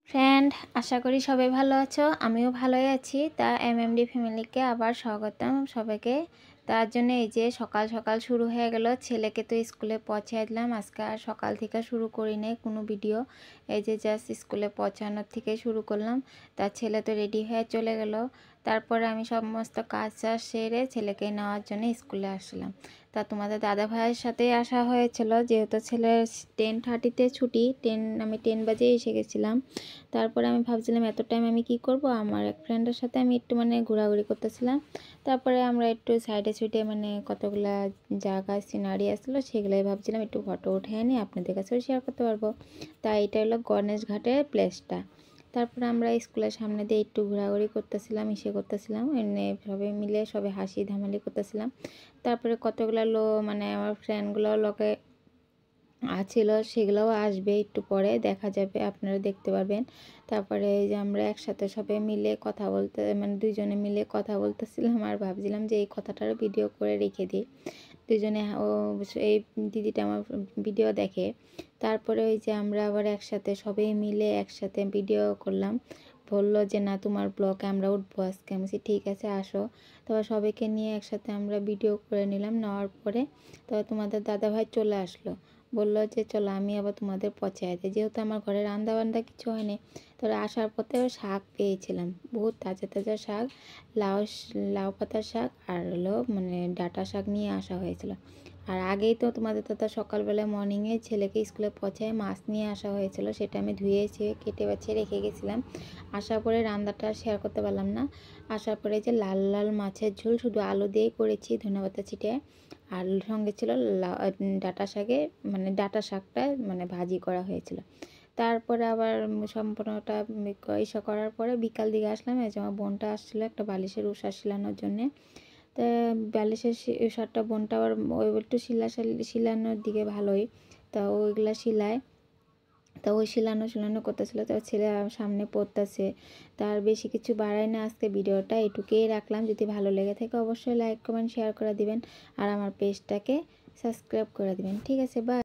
Friend, আশা করি সবাই ভালো আছো। আমিও ভালোই আছি। তা এমএমডি ফ্যামিলিকে আবার স্বাগতম সবাইকে। তার জন্য এই যে সকাল সকাল শুরু হয়ে গেল। ছেলেকে তো স্কুলে পৌঁছায় দিলাম। আজকে আর সকাল থেকে শুরু করি নাই কোনো ভিডিও। এই যে জাস্ট স্কুলে পৌঁছানোর থেকে শুরু করলাম। তার ছেলে তো রেডি হয়ে চলে গেল। তারপরে আমি সমস্ত কাজ সেরে ছেলেকে নেওয়ার জন্য স্কুলে আসলাম। তা তোমাদের দাদা ভাইয়ের সাথে আসা হয়েছিল, যেহেতু ছেলের 10:30-তে ছুটি। আমি 10 বাজে এসে গেছিলাম। তারপরে আমি ভাবছিলাম এত টাইম আমি কি করব। আমার এক ফ্রেন্ডের সাথে আমি একটু ঘোরাঘুরি করতেছিলাম। তারপরে আমরা একটু সাইডে সুইডে কতগুলা জায়গা সিনারি আসলো, সেগুলাই ভাবছিলাম একটু ফটো উঠে আনি আপনাদের কাছেও শেয়ার করতে পারবো। তাই এটা হলো গণেশ ঘাটের প্লেসটা। তারপরে আমরা স্কুলের সামনে দিয়ে একটু ঘোরাঘুরি করতেছিলাম, করতেছিলাম এমনি সবাই মিলে সবাই হাসি ধামালি করতেছিলাম। তারপরে কতগুলো আমার ফ্রেন্ডগুলো লোকে ছিল, সেগুলোও আসবে একটু পরে, দেখা যাবে, আপনারা দেখতে পারবেন। তারপরে এই যে আমরা একসাথে সবাই মিলে কথা বলতে দুইজনে মিলে কথা বলতেছিলাম আর ভাবছিলাম যে এই কথাটারও ভিডিও করে রেখে দিই। দুজনে এই দিদিটা আমার ভিডিও দেখে। তারপরে ওই যে আমরা আবার একসাথে সবাই মিলে একসাথে ভিডিও করলাম। বললো যে না, তোমার ব্লগে আমরা উঠবো আজকে। আমি বলছি ঠিক আছে, আসো। তারপর সবাইকে নিয়ে একসাথে আমরা ভিডিও করে নিলাম। নেওয়ার পরে তারপর তোমাদের দাদাভাই চলে আসলো, বললো যে চলো আমি আবার তোমাদের পৌঁছায় দিই। যেহেতু আমার ঘরে রান্না বান্না কিছু হয়নি, তারপরে আসার পথে শাক পেয়েছিলাম, বহুত তাজা তাজা শাক, লাউ পাতার শাক আর হলো ডাঁটা শাক নিয়ে আসা হয়েছিল। আর আগেই তো তোমাদের দাদা সকালবেলায় মর্নিংয়ে ছেলেকে স্কুলে পৌঁছায় মাছ নিয়ে আসা হয়েছিল, সেটা আমি ধুয়ে কেটে বাছিয়ে রেখে গেছিলাম। আসার পরে রান্নাটা শেয়ার করতে পারলাম না। আসার পরে যে লাল লাল মাছের ঝোল শুধু আলু দিয়েই করেছি, ধনেপাতা ছিটিয়ে। আর সঙ্গে ছিল ডাঁটা শাকে ডাঁটা শাকটা ভাজি করা হয়েছিল। তারপরে আবার সম্পূর্ণটা ইসা করার পরে বিকাল দিকে আসলাম। এই যে আমার বোনটা আসছিলো একটা বালিশের উষা শিলানোর জন্যে। তো বালিশের উষারটা বোনটা আবার ওই একটু শিলানোর দিকে ভালোই, তা ওইগুলা শিলায়। তা ওই শিলানো করতেছিল, তার ছেলে সামনে পড়তেছে। তার বেশি কিছু বাড়াই না আজকে ভিডিওটা, এটুকুই রাখলাম। যদি ভালো লেগে থাকে অবশ্যই লাইক কমেন্ট শেয়ার করে দিবেন আর আমার পেজটাকে সাবস্ক্রাইব করে দিবেন। ঠিক আছে, বাই।